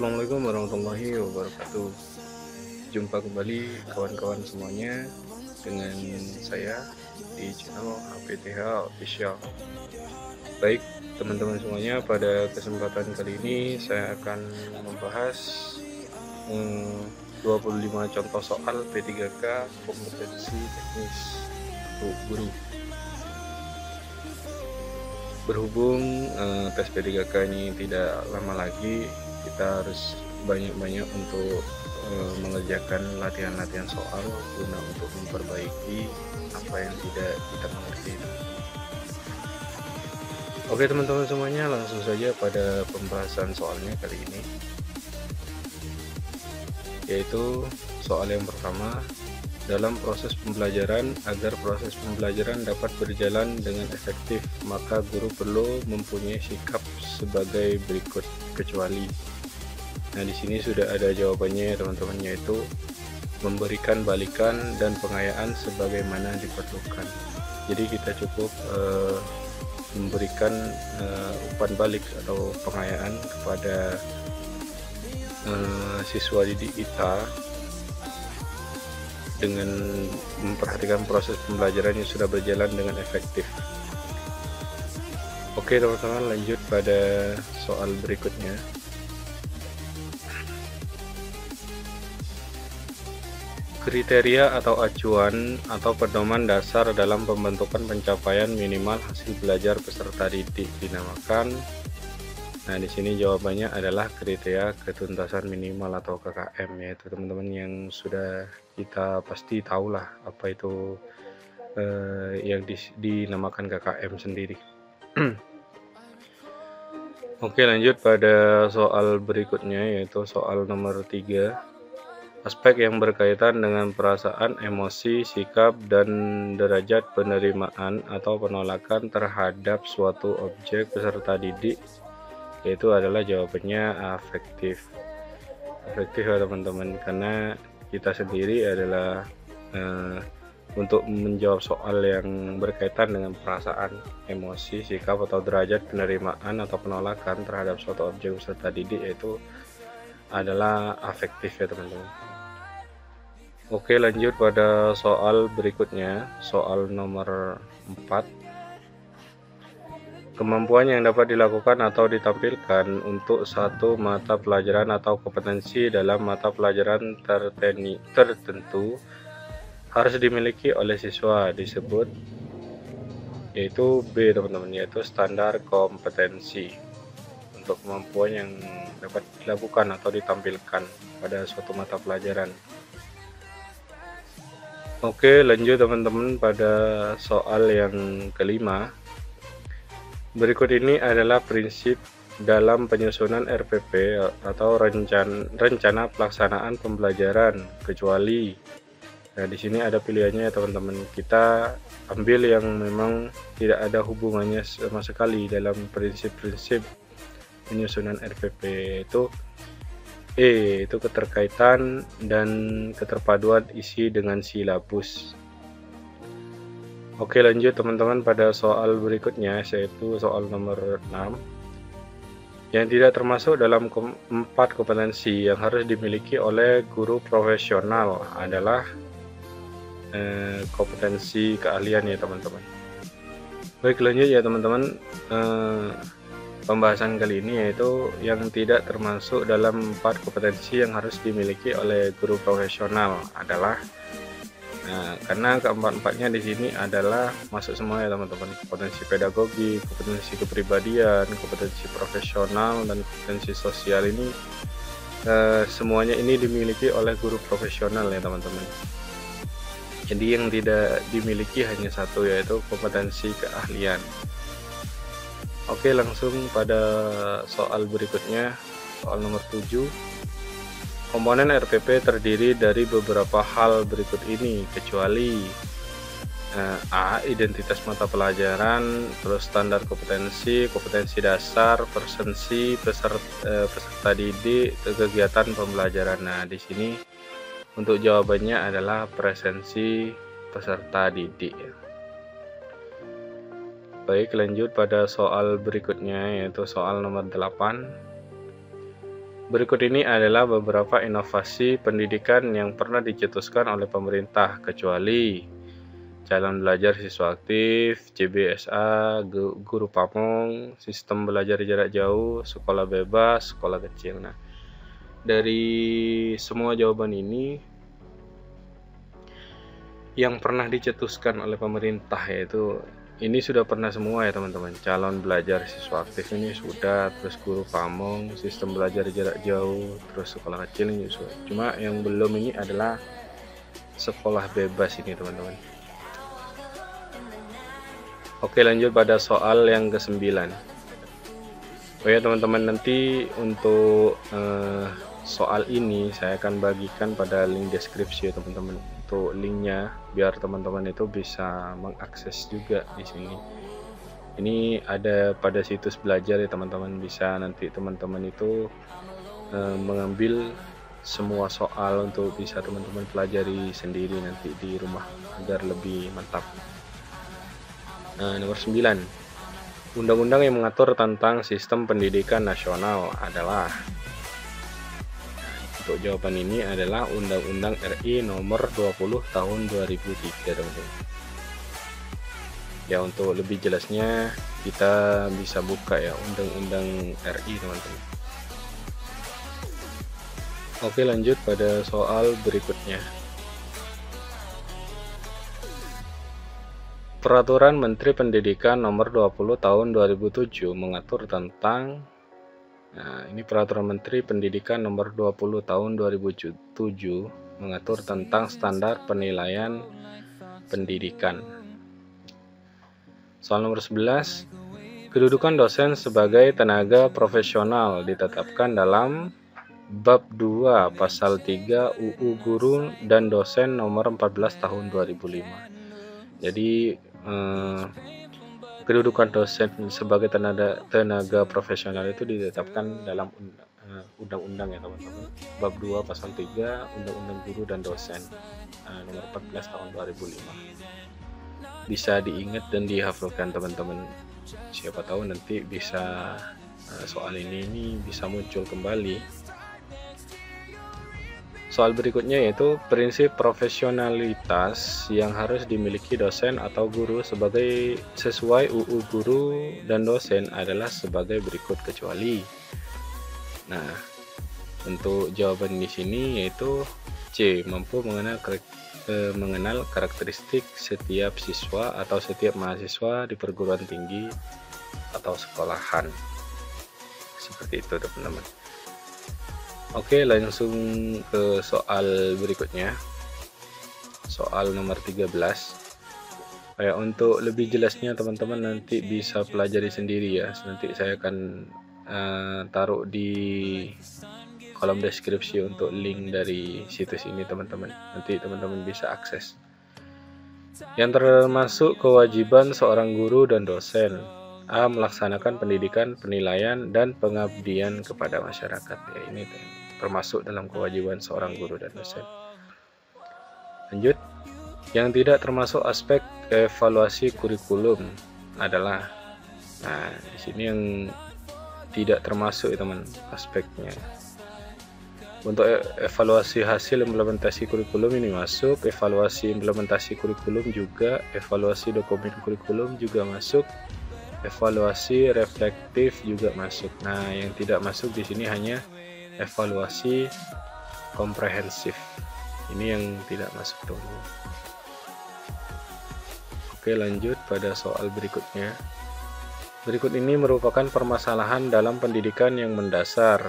Assalamualaikum warahmatullahi wabarakatuh. Jumpa kembali kawan-kawan semuanya dengan saya di channel HPTH Official. Baik, teman-teman semuanya, pada kesempatan kali ini saya akan membahas 25 contoh soal P3K kompetensi teknis untuk guru. Berhubung tes P3K ini tidak lama lagi, kita harus banyak-banyak untuk mengerjakan latihan-latihan soal guna untuk memperbaiki apa yang tidak kita mengerti. Oke teman-teman semuanya, langsung saja pada pembahasan soalnya kali ini, yaitu soal yang pertama. Dalam proses pembelajaran, agar proses pembelajaran dapat berjalan dengan efektif, maka guru perlu mempunyai sikap sebagai berikut, kecuali. Nah, di sini sudah ada jawabannya teman-teman, yaitu memberikan balikan dan pengayaan sebagaimana diperlukan. Jadi kita cukup memberikan umpan balik atau pengayaan kepada siswa didik kita dengan memperhatikan proses pembelajaran yang sudah berjalan dengan efektif. Oke teman-teman, lanjut pada soal berikutnya. Kriteria atau acuan atau pedoman dasar dalam pembentukan pencapaian minimal hasil belajar peserta didik dinamakan. Nah, di sini jawabannya adalah kriteria ketuntasan minimal atau KKM, yaitu teman-teman yang sudah kita pasti tahulah apa itu yang dinamakan KKM sendiri. Oke, lanjut pada soal berikutnya, yaitu soal nomor 3. Aspek yang berkaitan dengan perasaan, emosi, sikap, dan derajat penerimaan atau penolakan terhadap suatu objek peserta didik, yaitu adalah jawabannya afektif. Afektif ya teman-teman, karena kita sendiri adalah untuk menjawab soal yang berkaitan dengan perasaan, emosi, sikap, atau derajat penerimaan atau penolakan terhadap suatu objek peserta didik, yaitu adalah afektif ya teman-teman. Oke, lanjut pada soal berikutnya, soal nomor 4. Kemampuan yang dapat dilakukan atau ditampilkan untuk satu mata pelajaran atau kompetensi dalam mata pelajaran tertentu harus dimiliki oleh siswa disebut, yaitu B teman-teman, yaitu standar kompetensi untuk kemampuan yang dapat dilakukan atau ditampilkan pada suatu mata pelajaran. Oke, lanjut teman-teman pada soal yang kelima. Berikut ini adalah prinsip dalam penyusunan RPP atau rencana pelaksanaan pembelajaran, kecuali. Nah, di sini ada pilihannya ya teman-teman. Kita ambil yang memang tidak ada hubungannya sama sekali dalam prinsip-prinsip penyusunan RPP, itu itu keterkaitan dan keterpaduan isi dengan silabus. Oke, lanjut teman-teman pada soal berikutnya, yaitu soal nomor 6. Yang tidak termasuk dalam 4 kompetensi yang harus dimiliki oleh guru profesional adalah kompetensi keahlian ya teman-teman. Baik, lanjut ya teman-teman. Pembahasan kali ini yaitu yang tidak termasuk dalam 4 kompetensi yang harus dimiliki oleh guru profesional adalah, karena keempat-empatnya di sini adalah masuk semua ya teman-teman. Kompetensi pedagogi, kompetensi kepribadian, kompetensi profesional, dan kompetensi sosial ini semuanya ini dimiliki oleh guru profesional ya teman-teman. Jadi yang tidak dimiliki hanya satu, yaitu kompetensi keahlian. Oke, langsung pada soal berikutnya, soal nomor 7. Komponen RPP terdiri dari beberapa hal berikut ini, kecuali A. Identitas mata pelajaran, terus standar kompetensi, kompetensi dasar, presensi peserta didik, kegiatan pembelajaran. Nah, di sini untuk jawabannya adalah presensi peserta didik. Baik, lanjut pada soal berikutnya, yaitu soal nomor 8. Berikut ini adalah beberapa inovasi pendidikan yang pernah dicetuskan oleh pemerintah, kecuali calon belajar siswa aktif, CBSA, guru pamong, sistem belajar jarak jauh, sekolah bebas, sekolah kecil. Nah, dari semua jawaban ini yang pernah dicetuskan oleh pemerintah, yaitu ini sudah pernah semua ya teman-teman. Calon belajar siswa aktif ini sudah, terus guru pamong, sistem belajar jarak jauh, terus sekolah kecil ini sudah. Cuma yang belum ini adalah sekolah bebas ini teman-teman. Oke, lanjut pada soal yang ke-9. Oh ya teman-teman, nanti untuk soal ini saya akan bagikan pada link deskripsi ya teman-teman, untuk linknya biar teman-teman itu bisa mengakses juga di sini. Ini ada pada situs belajar ya teman-teman, bisa nanti teman-teman itu mengambil semua soal untuk bisa teman-teman pelajari sendiri nanti di rumah agar lebih mantap. Nomor 9. Undang-undang yang mengatur tentang sistem pendidikan nasional adalah, untuk jawaban ini adalah Undang-Undang RI nomor 20 tahun 2003 teman-teman. Ya, untuk lebih jelasnya kita bisa buka ya Undang-Undang RI teman-teman. Oke, lanjut pada soal berikutnya. Peraturan Menteri Pendidikan Nomor 20 Tahun 2007 mengatur tentang, ini Peraturan Menteri Pendidikan Nomor 20 Tahun 2007 mengatur tentang standar penilaian pendidikan. Soal nomor 11, kedudukan dosen sebagai tenaga profesional ditetapkan dalam Bab 2 Pasal 3 UU Guru dan Dosen Nomor 14 Tahun 2005. Jadi kedudukan dosen sebagai tenaga profesional itu ditetapkan dalam undang-undang ya teman-teman. Bab 2 Pasal 3 Undang-Undang Guru dan Dosen nomor 14 tahun 2005. Bisa diingat dan dihafalkan teman-teman. Siapa tahu nanti bisa soal ini bisa muncul kembali. Soal berikutnya yaitu prinsip profesionalitas yang harus dimiliki dosen atau guru sesuai UU Guru dan Dosen adalah sebagai berikut kecuali. Nah, untuk jawaban di sini yaitu C, mampu mengenal karakteristik setiap siswa atau setiap mahasiswa di perguruan tinggi atau sekolahan. Seperti itu teman-teman. Oke, langsung ke soal berikutnya. Soal nomor 13. Untuk lebih jelasnya teman-teman nanti bisa pelajari sendiri ya. Nanti saya akan taruh di kolom deskripsi untuk link dari situs ini teman-teman. Nanti teman-teman bisa akses. Yang termasuk kewajiban seorang guru dan dosen: A. Melaksanakan pendidikan, penilaian, dan pengabdian kepada masyarakat. Ya, ini termasuk dalam kewajiban seorang guru dan dosen. Lanjut, yang tidak termasuk aspek evaluasi kurikulum adalah, di sini yang tidak termasuk ya teman aspeknya. Untuk evaluasi hasil implementasi kurikulum ini masuk, evaluasi implementasi kurikulum juga, evaluasi dokumen kurikulum juga masuk, evaluasi reflektif juga masuk. Nah, yang tidak masuk di sini hanya evaluasi komprehensif. Ini yang tidak masuk dulu. Oke, lanjut pada soal berikutnya. Berikut ini merupakan permasalahan dalam pendidikan yang mendasar,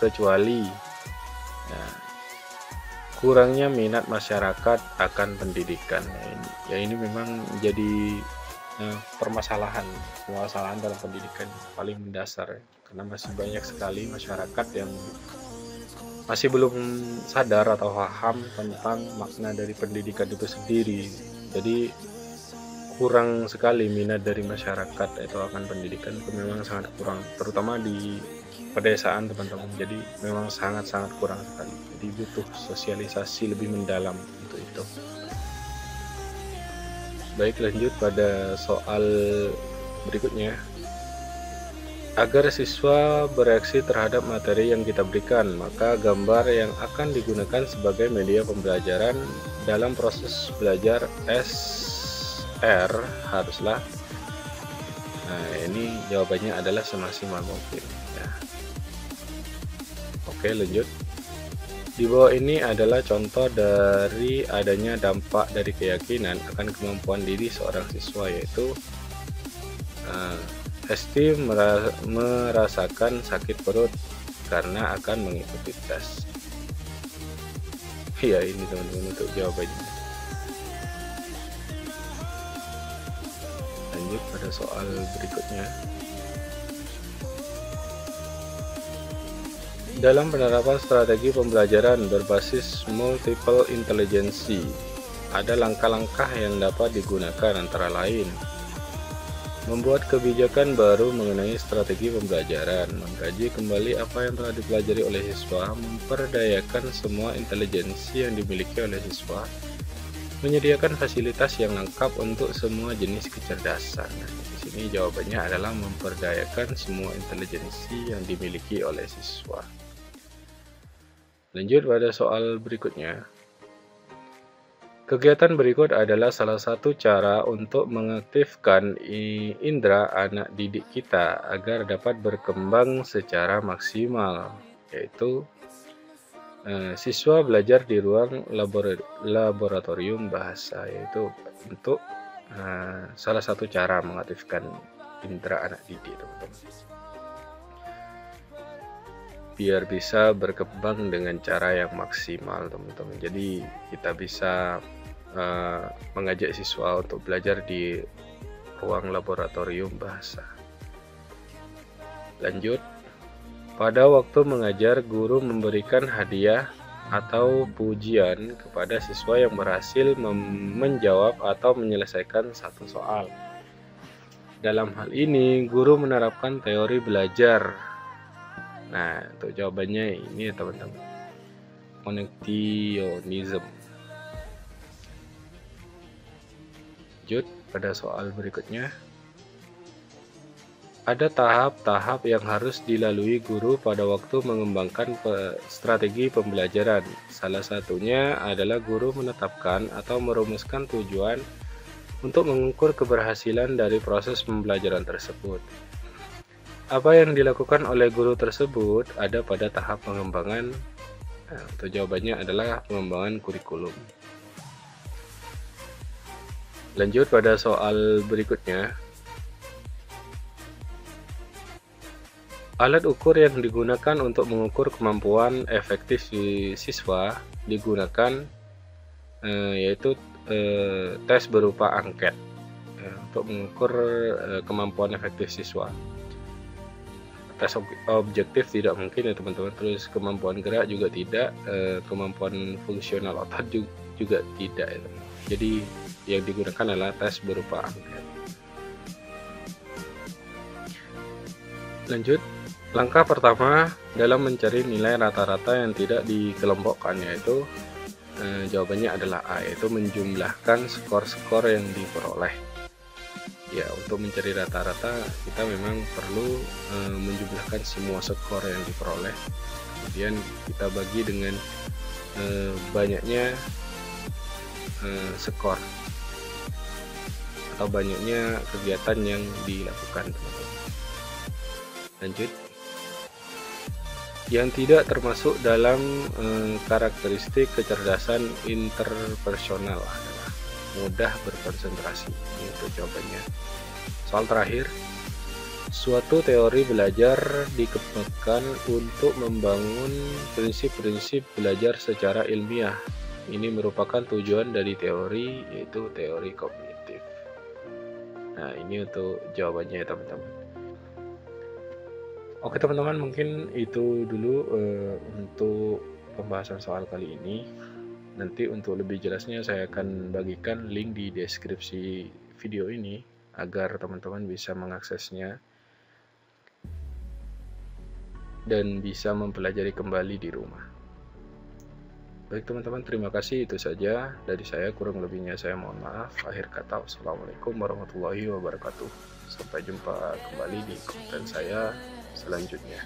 kecuali kurangnya minat masyarakat akan pendidikan. Ya, ini memang menjadi permasalahan dalam pendidikan paling mendasar, karena masih banyak sekali masyarakat yang masih belum sadar atau paham tentang makna dari pendidikan itu sendiri. Jadi kurang sekali minat dari masyarakat itu akan pendidikan, itu memang sangat kurang, terutama di pedesaan teman-teman. Jadi memang sangat-sangat kurang sekali. Jadi butuh sosialisasi lebih mendalam untuk itu. Baik, lanjut pada soal berikutnya. Agar siswa bereaksi terhadap materi yang kita berikan, maka gambar yang akan digunakan sebagai media pembelajaran dalam proses belajar SR haruslah, nah ini jawabannya adalah semaksimal mungkin ya. Oke, lanjut. Di bawah ini adalah contoh dari adanya dampak dari keyakinan akan kemampuan diri seorang siswa, yaitu Hesti merasakan sakit perut karena akan mengikuti tes. Ya, ini teman-teman untuk jawabannya. Lanjut pada soal berikutnya. Dalam penerapan strategi pembelajaran berbasis multiple intelligence, ada langkah-langkah yang dapat digunakan antara lain: membuat kebijakan baru mengenai strategi pembelajaran, mengkaji kembali apa yang telah dipelajari oleh siswa, memperdayakan semua intelijensi yang dimiliki oleh siswa, menyediakan fasilitas yang lengkap untuk semua jenis kecerdasan. Nah, di sini jawabannya adalah memperdayakan semua intelijensi yang dimiliki oleh siswa. Lanjut pada soal berikutnya. Kegiatan berikut adalah salah satu cara untuk mengaktifkan indera anak didik kita agar dapat berkembang secara maksimal, yaitu siswa belajar di ruang laboratorium bahasa, yaitu untuk salah satu cara mengaktifkan indera anak didik, teman-teman, biar bisa berkembang dengan cara yang maksimal, teman-teman. Jadi kita bisa mengajak siswa untuk belajar di ruang laboratorium bahasa. Lanjut, pada waktu mengajar, guru memberikan hadiah atau pujian kepada siswa yang berhasil menjawab atau menyelesaikan satu soal. Dalam hal ini, guru menerapkan teori belajar. Nah, untuk jawabannya ini ya teman-teman, connectionism. Lanjut pada soal berikutnya. Ada tahap-tahap yang harus dilalui guru pada waktu mengembangkan strategi pembelajaran. Salah satunya adalah guru menetapkan atau merumuskan tujuan untuk mengukur keberhasilan dari proses pembelajaran tersebut. Apa yang dilakukan oleh guru tersebut ada pada tahap pengembangan. Nah, untuk jawabannya adalah pengembangan kurikulum. Lanjut pada soal berikutnya. Alat ukur yang digunakan untuk mengukur kemampuan efektif siswa digunakan yaitu tes berupa angket untuk mengukur kemampuan efektif siswa. Tes objektif tidak mungkin ya teman-teman, terus kemampuan gerak juga tidak, kemampuan fungsional otot juga tidak ya, teman. Jadi yang digunakan adalah tes berupa angket. Lanjut, langkah pertama dalam mencari nilai rata-rata yang tidak dikelompokkan, yaitu jawabannya adalah A, yaitu menjumlahkan skor-skor yang diperoleh. Ya, untuk mencari rata-rata kita memang perlu menjumlahkan semua skor yang diperoleh, kemudian kita bagi dengan banyaknya skor atau banyaknya kegiatan yang dilakukan, teman-teman. Lanjut, yang tidak termasuk dalam karakteristik kecerdasan interpersonal adalah mudah berkonsentrasi. Ini untuk jawabannya. Soal terakhir, suatu teori belajar dikembangkan untuk membangun prinsip-prinsip belajar secara ilmiah. Ini merupakan tujuan dari teori, yaitu teori kognitif. Nah, ini untuk jawabannya ya teman-teman. Oke teman-teman, mungkin itu dulu untuk pembahasan soal kali ini. Nanti untuk lebih jelasnya saya akan bagikan link di deskripsi video ini agar teman-teman bisa mengaksesnya dan bisa mempelajari kembali di rumah. Baik teman-teman, terima kasih, itu saja dari saya, kurang lebihnya saya mohon maaf. Akhir kata, wassalamualaikum warahmatullahi wabarakatuh. Sampai jumpa kembali di konten saya selanjutnya.